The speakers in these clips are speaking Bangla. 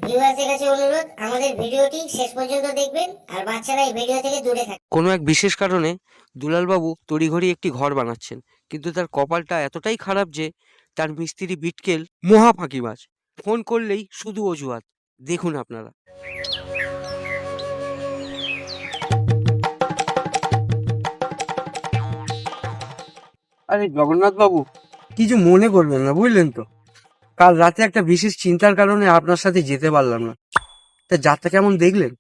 ভিউয়ার্সদের কাছে অনুরোধ, আমাদের ভিডিওটি শেষ পর্যন্ত দেখবেন আর বাচ্চারা এই ভিডিও থেকে দূরে থাকবেন। কোনো এক বিশেষ কারণে দুলালবাবু তড়িঘড়ি একটি ঘর বানাচ্ছেন, কিন্তু তার কপালটা এতটাই খারাপ যে তার মিস্ত্রি বিটকেল মহা ফাঁকিবাজ। ফোন করলেই শুধু অজুহাত। দেখুন আপনারা। আরে জগন্নাথ বাবু, কিছু মনে করবেন না, বুঝলেন তো? কাল রাতে একটা বিশেষ চিন্তার কারণে আপনার সাথে যেতে পারলাম না। তা যাত্রা কেমন দেখলেন?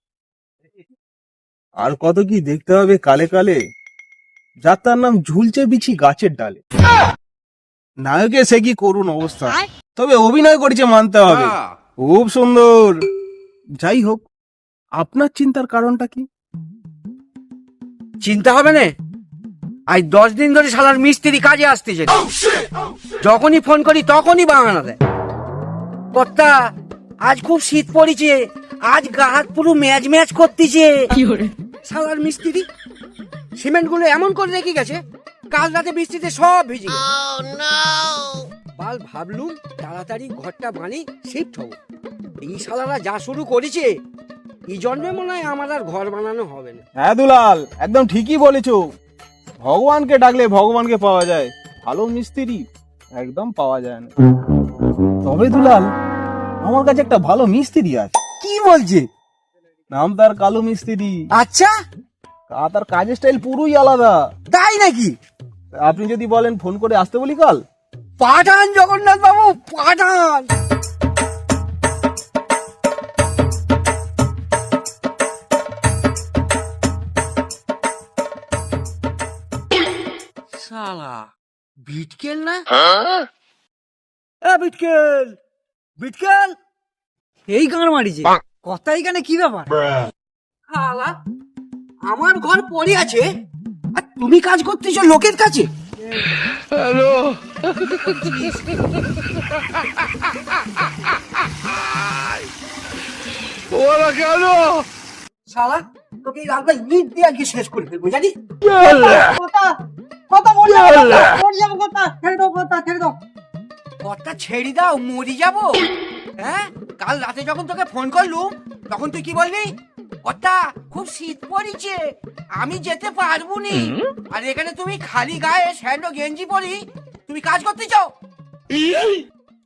আর কত কি দেখতে হবে কালে কালে। যাত্রার নাম ঝুলছে বিছি গাছের ডালে। নায়কে সে কি করুণ অবস্থা, তবে অভিনয় করেছে মানতে হবে, খুব সুন্দর। যাই হোক, আপনার চিন্তার কারণটা কি? চিন্তা হবে না, আজ 10 দিন ধরে শালার মিস্ত্রি কাজে আসতেছে না। যখনই ফোন করি তখনই বাহানা দেয়। কর্তা, আজ খুব শীত পড়েছে, আজ গা হাত পুরো ম্যাচ ম্যাচ করতেছে। শালার মিস্ত্রি সিমেন্ট গুলো এমন করে রেখে গেছে, কাল রাতে বৃষ্টিতে সব ভিজে গেছে। কাল ভাবলুম তাড়াতাড়ি ঘরটা বানি শিফট হব। এই শালারা যা শুরু করেছে, এই জন্মে মনে হয় আমার আর ঘর বানানো হবে না। হ্যাঁ দুলাল, একদম ঠিকই বলেছো। ভগবানকে ডাকলে ভগবানকে পাওয়া যায়, ভালো মিস্ত্রি একদম পাওয়া যায় না। তবে দুলাল, আমার কাছে একটা ভালো মিস্ত্রি আছে। কি বলছে? নাম তার কালু মিস্ত্রি। আচ্ছা, তার কাজের স্টাইল পুরোই আলাদা। তাই নাকি? আপনি যদি বলেন ফোন করে আসতে বলি কাল। পাঠান জগন্নাথ বাবু, পাঠান। শালা বিটকেল না? বিটকেল, বিটকেল এই গান মারিছে। কথা এখানে কি ব্যাপার? শালা আমার ঘর পড়ে আছে আর তুমি কাজ করতেছো লোকের কাছে। হ্যালো, ওরা কেন? শালা তোকে এই রাতটা ইট দিয়ে আজকে শেষ করে ফেলবো, জানি। কথা ছেড়ে দাও, মরি যাবো। হ্যাঁ, কাল রাতে যখন তোকে ফোন করলুম তখন তুই কি বললি? কথা খুব শীত পড়েছে, আমি যেতে পারবো নি। আর এখানে তুমি খালি গায়ে স্যান্ডো গেঞ্জি পরি তুমি কাজ করতে চাও?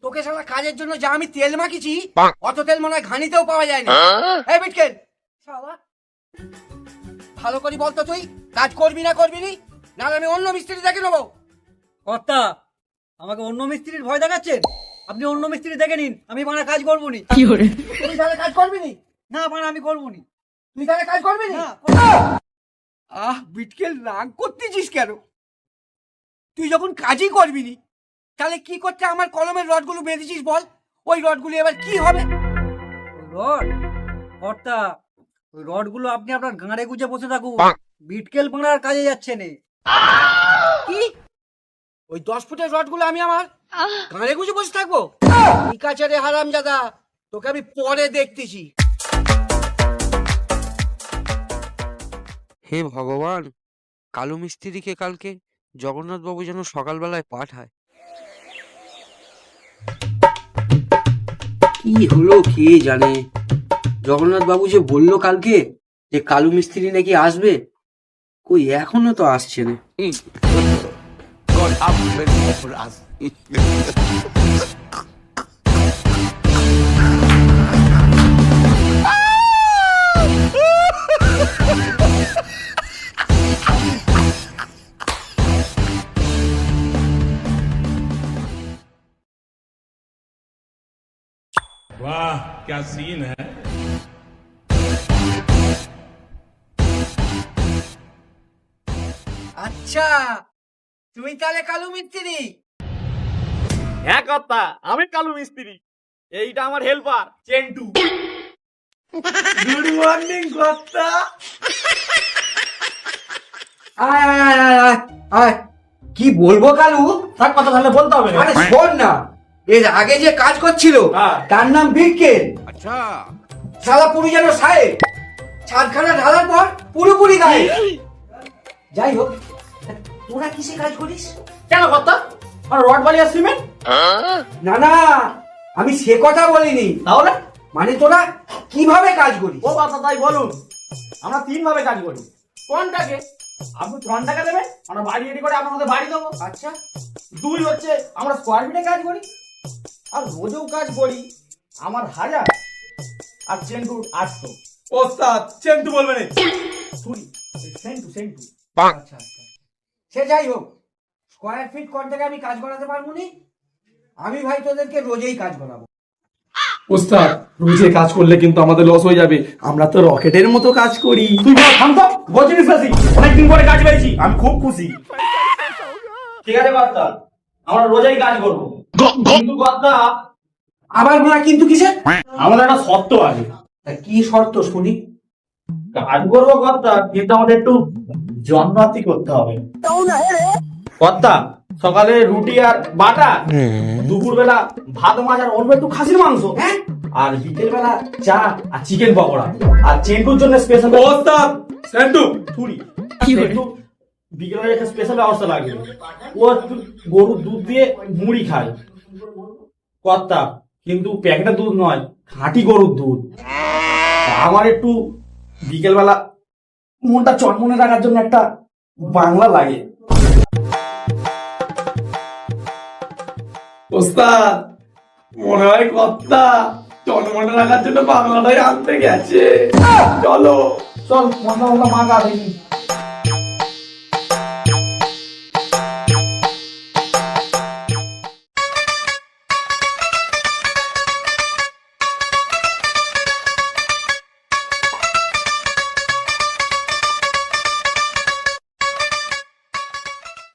তোকে শালা কাজের জন্য যা আমি তেল মাখিছি, অত তেল মনে হয় ঘানিতেও পাওয়া যায় না। এই বিটকেল শালা, ভালো করে বলতো তুই কাজ করবি না করবি নি, নাহলে আমি অন্য মিস্ত্রি দেখে নেবো। কর্তা, আমাকে অন্য মিস্ত্রির ভয় দেখাচ্ছেন? আপনি অন্য মিস্ত্রি দেখে নিন, আমি বানা কাজ করবো নি। তুই তাহলে কাজ করবি নি? না বানা আমি করবো নি। তুই তাহলে কাজ করবি নি? না, বিটকেল রাগ করতেছিস কেন? তুই যখন কাজই করবি নি, তাহলে কি করতে আমার কলমের রডগুলো বেঁধেছিস বল? ওই রডগুলো এবার কি হবে? রড? কর্তা, ওই রড গুলো আপনি আপনার গাঁড়ে গুজে বসে থাকুন, বিটকেল বানার কাজে যাচ্ছে না। কি? ওই 10 ফুটের রডগুলো আমি আমার গাঁড়ে গুজে বসে থাকবো? ঠিক আছে রে হারামজাদা, তোকে আমি পরে দেখতেছি। হে ভগবান, কালু মিস্ত্রিকে কালকে জগন্নাথ বাবু যেন সকালবেলায় পাঠায়। কি হলো কে জানে। জগন্নাথ বাবু যে বললো কালকে যে কালু মিস্ত্রি নাকি আসবে, কই এখনো তো আসছে না। God have mercy for us. वाह क्या सीन है। আচ্ছা, তুমি তাহলে কালু মিস্ত্রি? হ্যাঁ কর্তা, আমি কালু মিস্ত্রি, এইটা আমার হেল্পার চেন্টু। গুড মর্নিং কর্তা। আয় আয় আয় আয় আয় আয়। কি বলবো কালু? তার কথা তাহলে বলতে হবে না। আরে শোন না, এর আগে যে কাজ করছিল তার নাম বিটকেল। अच्छा শালা পুরো যেন সাহেব, ছাদখানা ঢালার পর পুরোপুরি গায়ে। যাই হোক, তোরা কিসে কাজ করিস? কেন কর্তা? আর রড বালি আর সিমেন্ট? না না, আমি সে কথা বলিনি। তাহলে মানে তোরা কিভাবে কাজ করিস? ও কথা তাই বলুন। আমরা 3 ভাবে কাজ করি। কোনটাকে আপনি ঘন্টাকে দেবেন, আমরা বাড়ি রেডি করে আপনার মধ্যে বাড়ি দেবো। আচ্ছা, 2 হচ্ছে আমরা স্কোয়ার ফিটে কাজ করি। আর রোজও কাজ করি আমার 1000 আর চেন্টু 800। ওস্তাদ চেন্টু বলবে না। ছুরি সেন্টু আচ্ছা আচ্ছা, সে যাই হোক, স্কোয়ার ফিট কন্টাকে আমি কাজ করাতে পারবো নি। আমি ভাই তোদেরকে রোজেই কাজ করাবো। ওস্তাদ রোজে কাজ করলে কিন্তু আমাদের লস হয়ে যাবে, আমরা তো রকেটের মতো কাজ করি। তুই বল থাম তো, বলছিস বেশি। অনেকদিন পরে কাজ পেয়েছি, আমি খুব খুশি। ঠিক আছে কর্তা, আমরা রোজই কাজ করবো, কিন্তু কর্তা আবার মা কিন্তু কিসে? আমাদের একটা শর্ত আছে। তা কি শর্ত শুনি? কাজ করবো কর্তা, কিন্তু আমাদের একটু জন্মাতি করতে হবে। কর্তা সকালে রুটি আর বাটা, দুপুর বেলা ভাত মাছ আর অল্প একটু খাসির মাংস, হ্যাঁ, আর বিকেল বেলা চা আর চিকেন পকোড়া। আর চেন্টুর জন্য স্পেশাল ওস্তাদ চেন্টু ছুরি। চেন্টু বিকেলের একটা স্পেশাল ব্যবস্থা লাগবে। ও একটু গরুর দুধ দিয়ে মুড়ি খায় কর্তা, কিন্তু প্যাকেটের দুধ নয়, খাঁটি গরুর দুধ। আমার একটু বিকেল বেলা মনটা চটমনে রাখার জন্য একটা বাংলা লাগে। ওস্তাদ মনে হয় কর্তা চটমটে রাখার জন্য বাংলাটাই আনতে গেছে। চলো চল মশলা মশলা মাখা দেখি।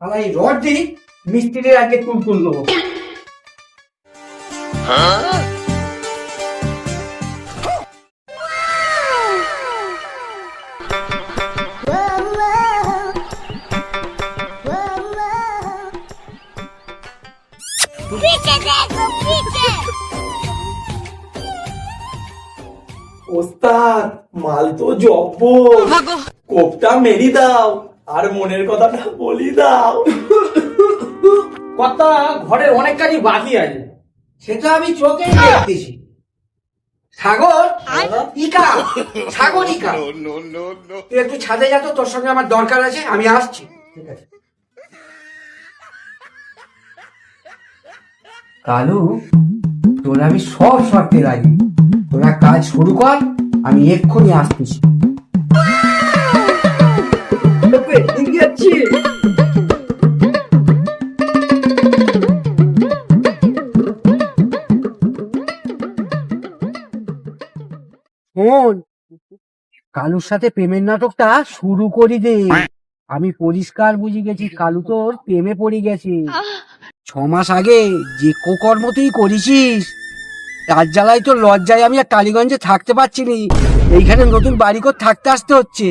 তাহলে এই রড দিই, মিস্ত্রির আগে তুল দেবো। ওস্তাদ মাল তো জব্বর, কোপটা মেরি দাও আর মনের কথাটা বলি দাও। কর্তা ঘরের অনেক কাজই বাকি আছে। সেটা আমি চোখে দেখতেছি। সাগর ইকা, সাগর ইকা, তুই একটু ছাদে যা তো, তোর সঙ্গে আমার দরকার আছে, আমি আসছি। ঠিক আছে কালু, তোরা আমি সব শর্তে রাজি। তোরা কাজ শুরু কর, আমি এক্ষুনি আসতেছি। শোন, কালুর সাথে প্রেমের নাটকটা শুরু করি দে। আমি পরিষ্কার বুঝে গেছি কালু তোর প্রেমে পড়ে গেছে। 6 মাস আগে যে কুকর্ম তুই করেছিস, তার জ্বালায় তোর লজ্জায় আমি আর টালিগঞ্জে থাকতে পারছি নি, এইখানে নতুন বাড়ি করে থাকতে আসতে হচ্ছে।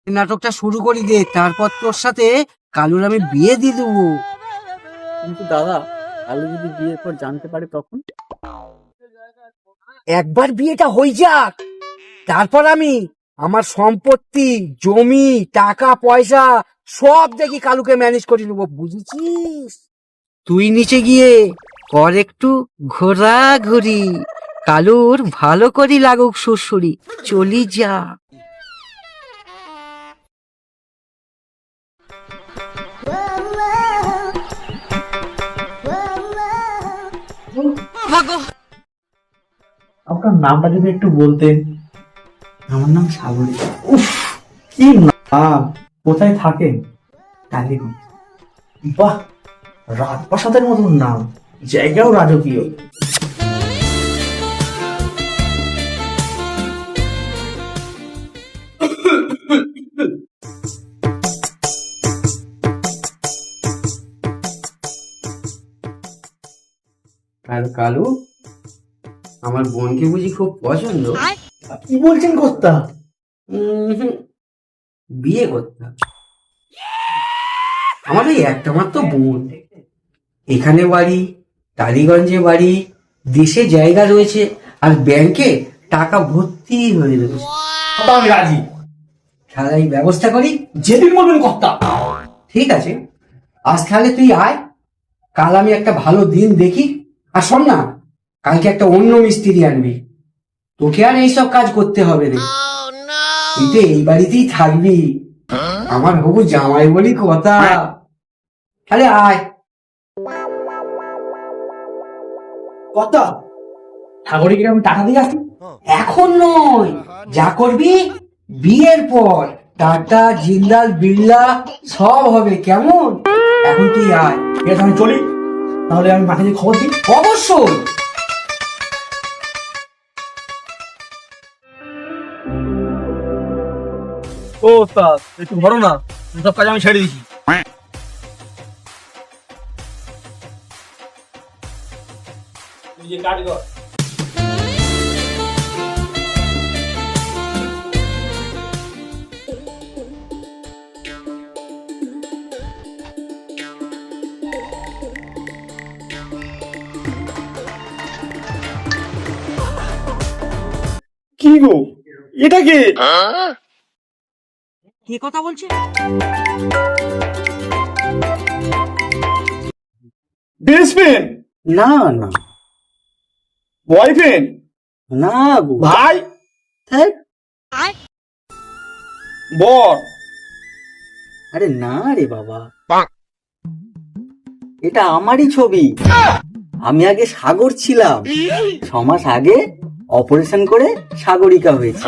নাটকটা শুরু করি দে, তারপর তোর সাথে কালুর আমি বিয়ে দিয়ে দেবো। কিন্তু দাদা, কালু যদি বিয়ের পর জানতে পারে তখন? একবার বিয়েটা হয়ে যাক, তারপর আমি আমার সম্পত্তি, জমি, টাকা পয়সা সব দেখি কালুকে ম্যানেজ করে নেবো, বুঝেছিস? তুই নিচে গিয়ে কর একটু ঘোরাঘুরি, কালুর ভালো করে লাগুক শ্বশুরি, চলি যা। আপনার নামটা যদি একটু বলতেন। আমার নাম সাগরী। উফ কি নাম! কোথায় থাকেন? টালিগঞ্জ। বাহ, রাজপ্রাসাদের মতন নাম, জায়গাও রাজকীয়। কালু, আমার বোনকে বুঝি খুব পছন্দ? কি বলছেন কর্তা? বিয়ে করতাম। আমার এই একটা মাত্র বোন, এখানে বাড়ি, টালিগঞ্জে বাড়ি, দেশে জায়গা রয়েছে, আর ব্যাংকে টাকা ভর্তি হয়ে রয়েছে। আমি রাজি। তাহলে এই ব্যবস্থা করি, যেদিন বলবেন কর্তা। ঠিক আছে? আজ তাহলে তুই আয়, কাল আমি একটা ভালো দিন দেখি। আর শোন না, কালকে একটা অন্য মিস্ত্রি আনবি, তোকে আর এইসব কাজ করতে হবে না। তুই তো এই বাড়িতেই থাকবি, আমার হবু জামাই বলি কথা। তাহলে আয়। কথা ঠাকুরকে আমি টাকা দিয়ে আসি। এখন নয়, যা করবি বিয়ের পর। টাটা, জিন্দাল, বিড়লা সব হবে, কেমন? এখন তুই আয়। ঠিক আছে, আমি চলি। তাহলে আমি মাকে খবর দিই। অবশ্যই। ও ওস্তাদ, একটু ধরো না, সব কাজ আমি ছেড়ে দিছি। নিজে কাজ কর। কি গো, এটা কে? কে কথা বলছে? Best friend? না না বয়ফ্রেন্ড? না গো, ভাই? ধ্যাৎ, বর? আরে না রে বাবা, এটা আমারই ছবি। আমি আগে সাগর ছিলাম, 6 মাস আগে অপারেশন করে সাগরিকা হয়েছে।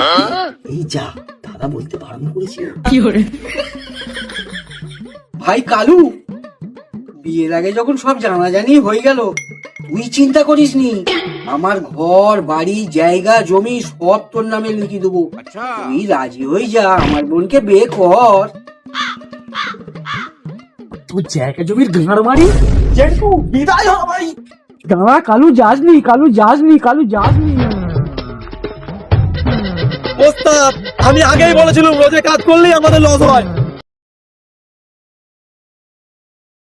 এই যা, দাদা বলতে বারণ করেছিল। ভাই কালু, বিয়ের আগে যখন সব জানাজানি হয়ে গেল, তুই চিন্তা করিস নি, আমার ঘর বাড়ি জায়গা জমি সব তোর নামে লিখে দেবো। তুই রাজি হয়ে যা, আমার বোনকে বিয়ে কর। তুই জায়গা জমির গাঁড় মারি। জেঠু বিদায় হ ভাই। দাঁড়া, কালু যাসনি, কালু যাসনি, কালু যাসনি। ওস্তাদ, আমি আগেই বলেছিলাম রোজে কাজ করলেই আমাদের লস হয়।